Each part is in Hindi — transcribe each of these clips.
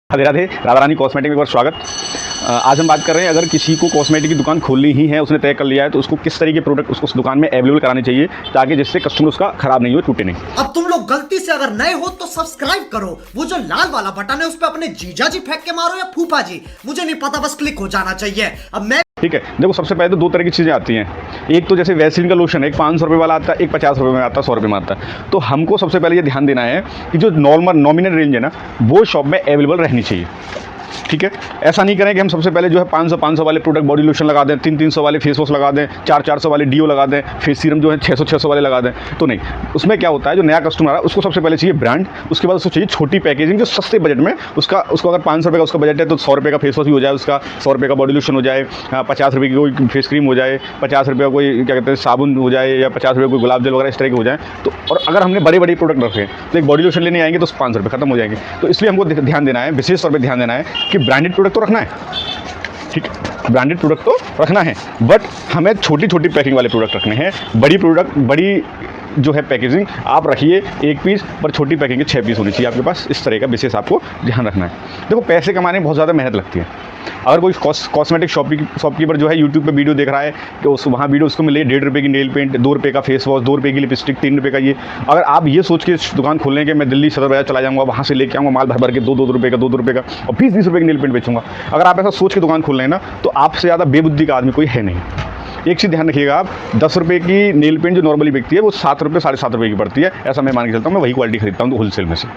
राधे राधे, राधा रानी कॉस्मेटिक में एक बार स्वागत। आज हम बात कर रहे हैं, अगर किसी को कॉस्मेटिक की दुकान खोलनी ही है, उसने तय कर लिया है, तो उसको किस तरह के प्रोडक्ट उसको उस दुकान में अवेलेबल कराने चाहिए ताकि जिससे कस्टमर उसका खराब नहीं हो, टूटे नहीं। अब तुम लोग गलती से अगर नए हो तो सब्सक्राइब करो, वो जो लाल वाला बटन है उस पर अपने जीजा जी फेंक के मारो या फूफा जी, मुझे नहीं पता, बस क्लिक हो जाना चाहिए। अब मैं ठीक है, देखो सबसे पहले तो दो तरह की चीज़ें आती हैं। एक तो जैसे वैसलीन का लोशन है, एक 500 रुपये वाला आता है, एक 50 रुपये में आता है, 100 रुपये में आता है। तो हमको सबसे पहले ये ध्यान देना है कि जो नॉर्मल नॉमिनल रेंज है ना, वो शॉप में अवेलेबल रहनी चाहिए। ठीक है, ऐसा नहीं करें कि हम सबसे पहले जो है 500 वाले प्रोडक्ट बॉडी लोशन लगा दें, 300 वाले फेस वॉश लगा दें, 400 वाले डीओ लगा दें, फेस सीरम जो है 600 वाले लगा दें। तो नहीं, उसमें क्या होता है, जो नया कस्टमर है उसको सबसे पहले चाहिए ब्रांड, उसके बाद उसको चाहिए छोटी पैकेजिंग जो सस्ते बजट में उसको अगर 500 रुपये का उसका बजट है तो 100 रुपये का फेस वॉश भी हो जाए, उसका 100 रुपये का बॉडी लोशन हो जाए, 50 रुपये की कोई फेस क्रीम हो जाए, 50 रुपये का कोई क्या कहते हैं साबुन हो जाए, या 50 रुपये कोई गुलाब जल वगैरह इस तरह के हो जाए। तो और अगर हमने बड़े बड़े प्रोडक्ट रखे हैं तो एक बॉडी लोशन लेने आएंगे तो 500 रुपये खत्म हो जाएंगे। तो इसलिए हमको ध्यान देना है, विशेष तौर पर ध्यान देना है कि ब्रांडेड प्रोडक्ट तो रखना है। ठीक है, ब्रांडेड प्रोडक्ट तो रखना है, बट हमें छोटी छोटी पैकिंग वाले प्रोडक्ट रखने हैं। बड़ी प्रोडक्ट, बड़ी जो है पैकेजिंग आप रखिए 1 पीस, पर छोटी पैकिंग के 6 पीस होनी चाहिए आपके पास। इस तरह का विशेष आपको ध्यान रखना है। देखो, पैसे कमाने में बहुत ज़्यादा मेहनत लगती है। अगर कोई कॉस्मेटिक शॉपकीपर जो है यूट्यूब पे वीडियो देख रहा है तो वहाँ वीडियो उसको मिले 1.5 रुपये की नेल पेंट, 2 रुपये का फेस वॉश, 2 रुपये की लिपस्टिक, 3 रुपये का ये। अगर आप ये सोच के दुकान खोलने के मैं दिल्ली सदर बाजार चला जाऊँगा, वहाँ से लेके आऊँगा माल भर भर के 2 रुपये का, 2 रुपये का, और 20 रुपये की नेल पेंट बेचूँगा, अगर आप ऐसा सोच के दुकान खोल रहे हैं ना, तो आपसे ज़्यादा बेबुद्धि का आदमी कोई है नहीं। एक चीज़ ध्यान रखिएगा, आप 10 रुपये की नेल पेंट जो नॉर्मली बिकती है वो 7 रुपये 7.5 रुपये की पड़ती है, ऐसा मैं मान के चलता हूँ। मैं वही क्वालिटी खरीदता हूँ होलसेल में से।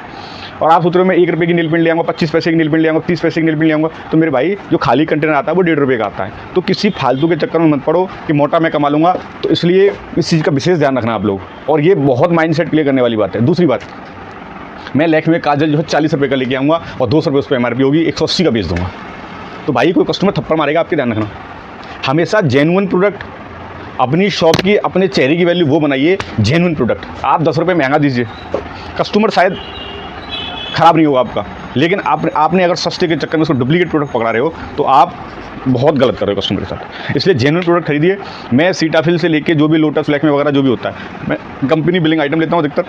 और आप सोच रहे हो मैं 1 रुपये की नेल पेंट ले आऊँगा, 25 पैसे की नेल पेंट ले आऊँगा, 30 पैसे की नेल पेंट ले आऊँगा, तो मेरे भाई जो खाली कंटेनर आता है वो 1.5 रुपये का आता है। तो किसी फालतू के चक्कर में मत पड़ो कि मोटा मैं कमा लूँगा। तो इसलिए इस चीज़ का विशेष ध्यान रखना आप लोग, और ये बहुत माइंड क्लियर करने वाली बात है। दूसरी बात, मैं लैक्मे काजल जो है 40 रुपये का लेके आऊँगा और 200 रुपये उस पर MRP होगी, 180 का बेच दूँगा। तो भाई कोई कस्टमर थप्पड़ मारेगा, आपके ध्यान रखना। हमेशा जेन्युइन प्रोडक्ट, अपनी शॉप की, अपने चेहरे की वैल्यू वो बनाइए, जेन्युइन प्रोडक्ट। आप 10 रुपये महंगा दीजिए, कस्टमर शायद ख़राब नहीं होगा आपका, लेकिन आपने अगर सस्ते के चक्कर में उसको डुप्लीकेट प्रोडक्ट पकड़ा रहे हो तो आप बहुत गलत कर रहे हो कस्टमर के साथ। इसलिए जेन्युइन प्रोडक्ट खरीदिए। मैं सीटाफिल से लेके जो भी लोटस, लैक्मे वगैरह जो भी होता है, मैं कंपनी बिलिंग आइटम लेता हूँ अधिकतर,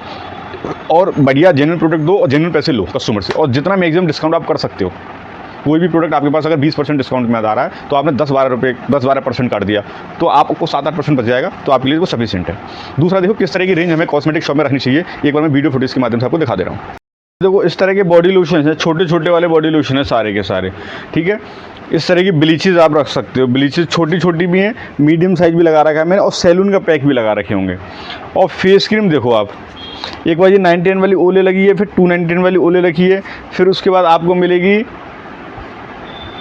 और बढ़िया जेन्युइन प्रोडक्ट दो और जेन्युइन पैसे लो कस्टमर से, और जितना मैक्सिमम डिस्काउंट आप कर सकते हो। कोई भी प्रोडक्ट आपके पास अगर 20% डिस्काउंट में आ रहा है तो आपने 10-12% काट दिया, तो आपको 7-8% बच जाएगा, तो आपके लिए वो सफिशिएंट है। दूसरा, देखो किस तरह की रेंज हमें कॉस्मेटिक शॉप में रखनी चाहिए। एक बार मैं वीडियो फुटेज के माध्यम से आपको दिखा दे रहा हूँ। देखो, इस तरह के बॉडी लोशन है, छोटे छोटे वाले बॉडी लोशन है सारे के सारे। ठीक है, इस तरह की ब्लीचेज आप रख सकते हो। ब्लीचेज छोटी छोटी भी हैं, मीडियम साइज भी लगा रखा है मैंने, और सैलून का पैक भी लगा रखे होंगे। और फेस क्रीम देखो आप, एक बार ये 99 वाली ओले लगी है, फिर 299 वाली ओले लगी है, फिर उसके बाद आपको मिलेगी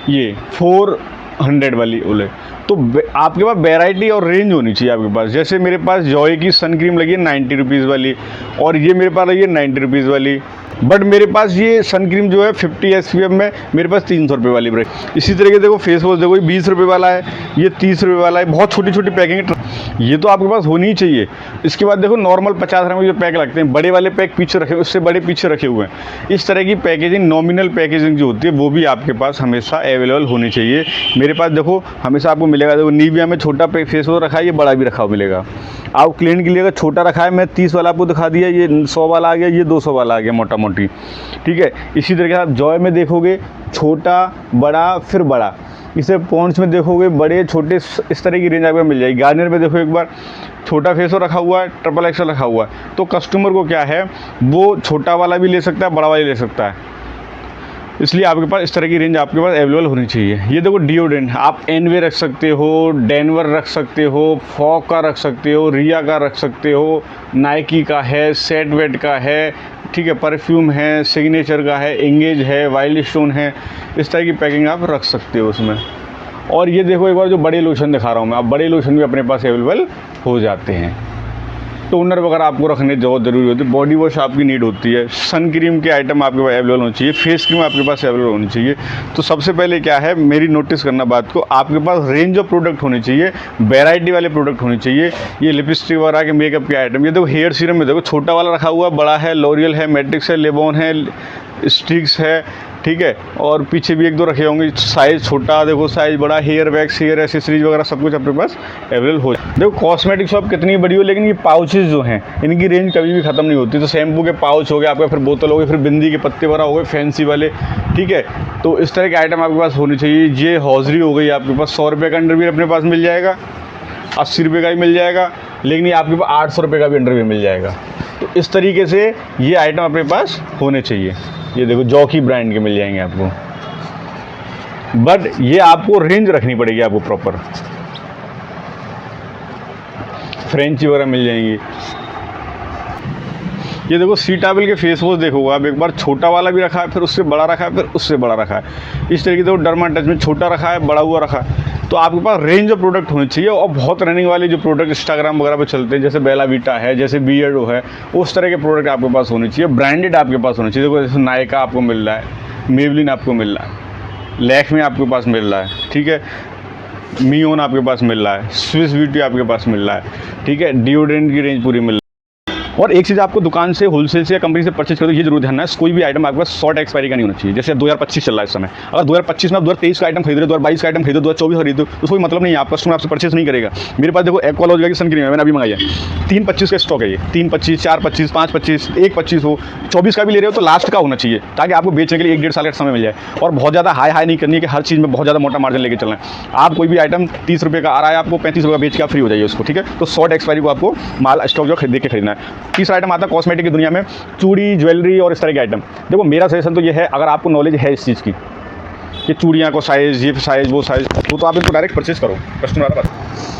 ये 400 वाली ओले। तो आपके पास वैरायटी और रेंज होनी चाहिए आपके पास। जैसे मेरे पास जॉय की सन क्रीम लगी है 90 रुपीज़ वाली, और ये मेरे पास लगी है 90 रुपीज़ वाली, बट मेरे पास ये सन क्रीम जो है 50 SPF में मेरे पास 300 रुपये वाली ब्रेक। इसी तरह के देखो फेस वॉश, देखो ये 20 रुपये वाला है, ये 30 रुपये वाला है, बहुत छोटी छोटी पैकिंग, ये तो आपके पास होनी ही चाहिए। इसके बाद देखो नॉर्मल 50 ग्राम के जो पैक लगते हैं, बड़े वाले पैक पीछे रखे, उससे बड़े पीछे रखे हुए हैं। इस तरह की पैकेजिंग, नॉमिनल पैकेजिंग जो होती है, वो भी आपके पास हमेशा अवेलेबल होनी चाहिए। मेरे पास देखो हमेशा आपको मिलेगा, देखो निविया में छोटा फेस वॉश रखा है, ये बड़ा भी रखा हुआ मिलेगा। आप क्लीन के लिए अगर छोटा रखा है, मैं 30 वाला आपको दिखा दिया, ये 100 वाला आ गया, ये 200 वाला आ गया मोटा मोटी। ठीक है, इसी तरह आप जॉय में देखोगे छोटा, बड़ा, फिर बड़ा। इसे पॉन्ड्स में देखोगे बड़े, छोटे, इस तरह की रेंज आपको मिल जाएगी। गार्नियर में देखो एक बार छोटा फेस वॉश रखा हुआ है, ट्रिपल एक्सल रखा हुआ है। तो कस्टमर को क्या है, वो छोटा वाला भी ले सकता है, बड़ा वाला ले सकता है। इसलिए आपके पास इस तरह की रेंज आपके पास अवेलेबल होनी चाहिए। ये देखो डिओड्रेंट, आप एनवे रख सकते हो, डेनवर रख सकते हो, फॉग का रख सकते हो, रिया का रख सकते हो, नाइकी का है, सेट वेट का है, ठीक है, परफ्यूम है, सिग्नेचर का है, एंगेज है, वाइल्ड स्टोन है। इस तरह की पैकिंग आप रख सकते हो उसमें। और ये देखो एक बार जो बड़े लोशन दिखा रहा हूँ मैं, अब बड़े लोशन भी अपने पास अवेलेबल हो जाते हैं। टोनर वगैरह आपको रखने बहुत ज़रूरी होती है, बॉडी वॉश आपकी नीड होती है, सन क्रीम के आइटम आपके पास अवेलेबल होनी चाहिए, फेस क्रीम आपके पास अवेलेबल होनी चाहिए। तो सबसे पहले क्या है, मेरी नोटिस करना बात को, आपके पास रेंज ऑफ प्रोडक्ट होनी चाहिए, वैरायटी वाले प्रोडक्ट होने चाहिए। ये लिपस्टिक वगैरह के मेकअप के आइटम, ये देखो हेयर सीरम में देखो छोटा वाला रखा हुआ, बड़ा है, लॉरियल है, मैट्रिक्स है, लेबॉन है, स्टिक्स है, ठीक है। और पीछे भी एक दो रखे होंगे, साइज़ छोटा, देखो साइज़ बड़ा, हेयर वैक्स, हेयर एसेसरीज वगैरह सब कुछ अपने पास अवेलेबल हो। देखो कॉस्मेटिक शॉप कितनी बड़ी हो, लेकिन ये पाउचेस जो हैं इनकी रेंज कभी भी ख़त्म नहीं होती। तो शैम्पू के पाउच हो गए आपका, फिर बोतल हो गई, फिर बिंदी के पत्ते वगैरह हो गए फैंसी वाले, ठीक है। तो इस तरह के आइटम आपके पास होनी चाहिए। ये हौजरी हो गई आपके पास, 100 रुपये का अंडरवियर अपने पास मिल जाएगा, 80 रुपये का भी मिल जाएगा, लेकिन ये आपके पास 800 रुपये का भी अंडरवियर मिल जाएगा। तो इस तरीके से ये आइटम अपने पास होने चाहिए। ये देखो जॉकी ब्रांड के मिल जाएंगे आपको, बट ये आपको रेंज रखनी पड़ेगी आपको प्रॉपर। फ्रेंची वगैरह मिल जाएंगी। ये देखो सीटाबिल के फेस वॉश देखो आप एक बार, छोटा वाला भी रखा है, फिर उससे बड़ा रखा है, फिर उससे बड़ा रखा है। इस तरीके से डर्मा टच में छोटा रखा है, बड़ा हुआ रखा है। तो आपके पास रेंज ऑफ प्रोडक्ट होनी चाहिए। और बहुत रनिंग वाले जो प्रोडक्ट इंस्टाग्राम वगैरह पे चलते हैं, जैसे बेला वीटा है, जैसे बियर्डो है, उस तरह के प्रोडक्ट आपके पास होने चाहिए। ब्रांडेड आपके पास होने चाहिए। देखो जैसे नायका आपको मिल रहा है, मेवलिन आपको मिल रहा है, लैक्मे आपके पास मिल रहा है, ठीक है, मियोन आपके पास मिल रहा है, स्विस ब्यूटी आपके पास मिल रहा है, ठीक है, डिओड्रेंट की रेंज पूरी मिल रही है। और एक चीज़ आपको दुकान से, होलसेल से या कंपनी से परचेज करो, ये जरूर ध्यान है, कोई भी आइटम आपके पास शॉर्ट एक्सपायरी का नहीं होना चाहिए। जैसे 2025 चल रहा है इस समय, अगर 2025 में आप 2023 का आइटम खरीद रहे हो, 2022 का आइटम खरीदो, 2024 खरीदो, तो कोई मतलब नहीं है, आप कस्टमर आपसे परचेज नहीं करेगा। मेरे पास देखो एक्वालॉजिका की सन क्रीम है, मैंने अभी मंगाई है, 325 का स्टॉक है। ये 325, 425, 525, 125 हो, 24 का भी ले रहे हो तो लास्ट का होना चाहिए, ताकि आपको बेचने के लिए 1-1.5 साल का समय मिल जाए। और बहुत ज़्यादा हाई नहीं करनी है कि हर चीज़ में बहुत ज़्यादा मोटा मार्जिन लेके चलना है। आप कोई भी आइटम 30 रुपये का आ रहा है, आपको 35 रुपये का बेच के आप फ्री हो जाइए उसको, ठीक है। तो शॉर्ट एक्सपायरी को आपको माल स्टॉक जो देख के खरीदना है। तीसरा आइटम आता है कॉस्मेटिक की दुनिया में, चूड़ी, ज्वेलरी और इस तरह के आइटम। देखो मेरा सजेशन तो ये है, अगर आपको नॉलेज है इस चीज़ की कि चूड़ियाँ को साइज़, ये साइज़, वो साइज़, तो आप इनको डायरेक्ट परचेज करो कस्टमर के पास।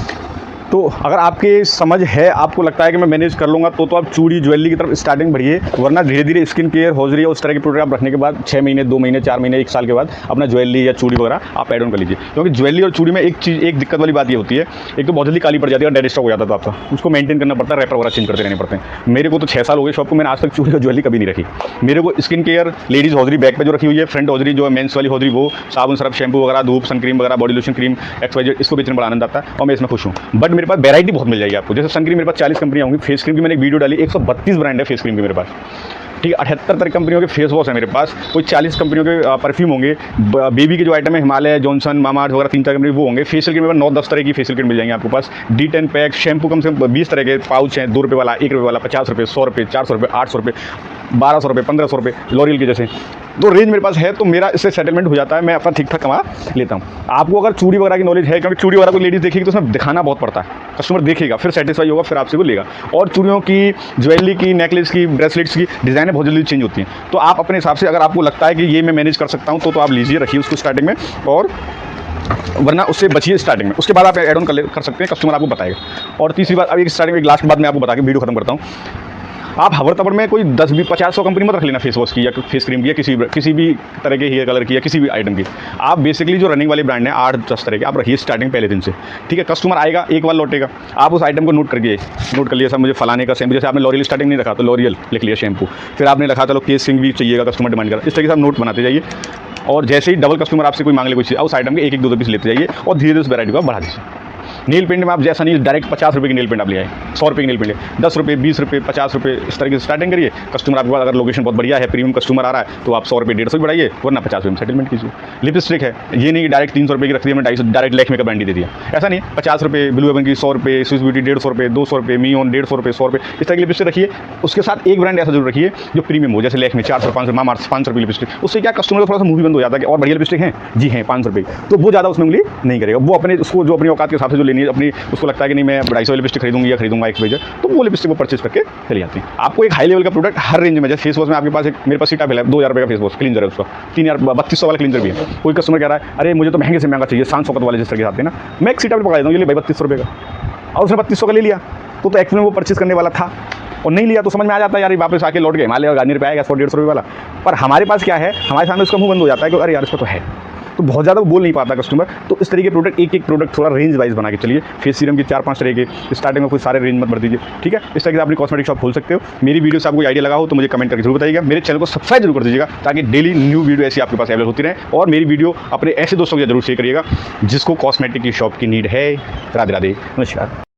तो अगर आपके समझ है, आपको लगता है कि मैं मैनेज कर लूँगा, तो आप चूड़ी, ज्वेलरी की तरफ स्टार्टिंग बढ़िए। वरना धीरे धीरे स्किन केयर, हौजरी और उस तरह के प्रोडक्ट आप रखने के बाद 6 महीने, 2 महीने, 4 महीने, 1 साल के बाद अपना ज्वेलरी या चूड़ी वगैरह आप ऐड ऑन कर लीजिए। क्योंकि ज्वेलरी और चूड़ी में एक दिक्कत वाली बात ये होती है, एक तो बहुत जल्दी काली पड़ जाती है और डेड स्टॉक हो जाता है, तो आपका उसको मेंटेन करना पड़ता है, रैपर वगैरह चेंज करते रहने पड़ते हैं। मेरे को तो 6 साल हो गए शॉप को, मैंने आज तक चूड़ी और ज्वेलरी कभी नहीं रखी। मेरे को skin care, ladies hosiery back पे जो रखी हुई है, फ्रंट हौजरी जो है मेंस वाली हौजरी, वो साबुन, सर्फ, शैम्पू वगैरह, धूप, सन क्रीम वगैरह, बॉडी लोशन, क्रीम, XYZ, इसको बेचने में बड़ा आनंद आता है और मैं इसमें खुश हूँ। बट मेरे पास वैरायटी बहुत मिल जाएगी आपको। जैसे सन क्रीम मेरे पास 40 कंपनियाँ होंगी, फेस क्रीम की मैंने एक वीडियो डाली, 132 ब्रांड है फेस क्रीम की मेरे पास, ठीक है। 78 तरह कंपनियों के फेस वॉश है मेरे पास, कोई 40 कंपनियों के परफ्यूम होंगे, बेबी के जो आइटम है हिमालय, जॉनसन, मामाअर्थ वगैरह 3-4 कंपनी वो होंगे। फेशियल क्रीम में 9-10 तरह की फेशियल क्रीम मिल जाएंगे आपके पास। D10 पैक, शैम्पू कम से कम 20 तरह के पाउच हैं, 2 रुपये वाला, 1 रुपये वाला, 50 रुपये, 100 रुपये, 400 रुपये, 800 रुपये, 1200 रुपये, 1500 रुपये, लॉरियल के जैसे। तो रेंज मेरे पास है, तो मेरा इससे सेटलमेंट हो जाता है, मैं अपना ठीक ठाक कमा लेता हूँ। आपको अगर चूड़ी वगैरह की नॉलेज है, क्योंकि चूड़ी वगैरह को लेडीज़ देखेगी तो उसमें दिखाना बहुत पड़ता है, कस्टमर देखेगा, फिर सेटिस्फाई होगा, फिर आपसे वो लेगा। और चूड़ियों की, ज्वेलरी की, नेकलेस की, ब्रेसलेट्स की डिज़ाइनें बहुत जल्दी चेंज होती हैं। तो आप अपने हिसाब से, अगर आपको लगता है कि ये मैं मैनेज कर सकता हूँ, तो आप लीजिए, रखिए उसको स्टार्टिंग में, और वरना उससे बचिए स्टार्टिंग में। उसके बाद आप ऐड ऑन कर सकते हैं, कस्टमर आपको बताएगा। और तीसरी बात, अब एक स्टार्टिंग में एक लास्ट बात मैं आपको बता के वीडियो खत्म करता हूँ। आप हवर तबर में कोई 10, 20, 50, 100 कंपनी मत रख लेना फेस वॉश की या फेस क्रीम की या किसी भी तरह के हेयर कलर की या किसी भी आइटम की। आप बेसिकली जो रनिंग वाले ब्रांड हैं 8-10 तरह के आप रखिए स्टार्टिंग पहले दिन से, ठीक है। कस्टमर आएगा, एक बार लौटेगा, आप उस आइटम को नोट कर लिया, सर मुझे फलाने का शैम्पू, जैसे आपने लॉरियल स्टार्टिंग नहीं रखा तो लॉरियल लिख लिया शैम्पू, फिर आपने रखा चलो केस किंग भी चाहिएगा, कस्टमर डिमांड करा, इस तरीके से आप नोट बनाते जाइए। और जैसे ही डबल कस्टमर आपसे कोई मांग ले कोई चीज़, उस आइटम के 1-1, 2-2 पीस लेते जाइए और धीरे धीरे उस वैरायटी को आप बढ़ा दीजिए। नील पेंट में आप जैसा नहीं डायरेक्ट 50 रुपये की नील पेंट आप ले आए, 100 रुपये की नील पेंट ले, 10 रुपये, 20 रुपये, 50 रुपये, इस तरीके से स्टार्टिंग करिए। कस्टमर आपके पास अगर लोकेशन बहुत बढ़िया है, प्रीमियम कस्टमर आ रहा है, तो आप 100 रुपये, 150 बढ़ाइए, वरना 50 रुपये में सेटलमेंट कीजिए। लिपस्टिक है, ये नहीं कि डायरेक्ट 300 रुपये की रख दी हमने, 250 डायरेक्ट लैक्मे का ब्रांड दे दिया, ऐसा नहीं है। 50 रुपये ब्लू हेवन की, 100 रुपये स्विस ब्यूटी, 150 रुपये, 200 रुपये मियोन, 150 रुपये, 100 रुपये, इस तरह की लिपस्टिक रखिए। उसके साथ एक ब्रांड ऐसा जरूर रखिए जो प्रीमियम हो, जैसे लैक्मे 400, 500, मामाअर्थ 500 रुपये लिपस्टिक। उससे क्या कस्टमर को थोड़ा सा मुँह भी बंद हो जाता है कि और बढ़िया लिपस्टिक है जी हैं 500 रुपये, तो वो ज़्यादा उसमें उंगली नहीं करेगा। वो अपने उसको जो अपनी औकात के हिसाब से जो लेनी है, अपनी उसको लगता है कि नहीं मैं 250 लिपस्टिक खरीदूंगी या खरीदूंगा XYZ, तो वो लिपस्टिक को परचेज करके चली जाती है। आपको एक हाई लेवल का प्रोडक्ट हर रेंज में, जैसे फेस वॉश में आपके पास एक मेरे पास सीटाबिल है, 2000 रुपये का फेस वॉश क्लींजर है, उसका 3200 वाला क्लींजर भी है। कोई कस्टमर कह रहा है अरे मुझे तो महंगे से महंगा चाहिए, 700 वाले जिस तरह के आते हैं ना, मैं एक सीटाबिल पकड़ा देता हूँ, ये भाई 3200 रुपये का, और उसने 3200 का ले लिया, तो एक्चुअली वो परचेज करने वाला था और नहीं लिया, तो समझ में आ जाता है यार वापस आके लौट गए हिमालय और गार्नियर पे आएगा 150 रुपये वाला। पर हमारे पास क्या है, हमारे सामने उसका मुंह बंद हो जाता है कि अरे यार इसका तो है, तो बहुत ज़्यादा बोल नहीं पाता कस्टमर। तो इस तरीके प्रोडक्ट, एक प्रोडक्ट थोड़ा रेंज वाइज बना के चलिए। फेस सीरम की 4-5 तरह के, स्टार्टिंग में कोई सारे रेंज मत भर दीजिए, ठीक है। इस तरह से अपनी कॉस्मेटिक शॉप खोल सकते हो। मेरी वीडियो से आपको आइडिया लगा हो तो मुझे कमेंट करके जरूर बताइएगा। मेरे चैनल को सब्सक्राइब जरूर कर दीजिएगा ताकि डेली न्यू वीडियो ऐसी आपके पास अवेलेबल होती रहे। और मेरी वीडियो अपने ऐसे दोस्तों के जरूर शेयर करिएगा जिसको कॉस्मेटिक की शॉप की नीड है। राधे राधे, नमस्कार।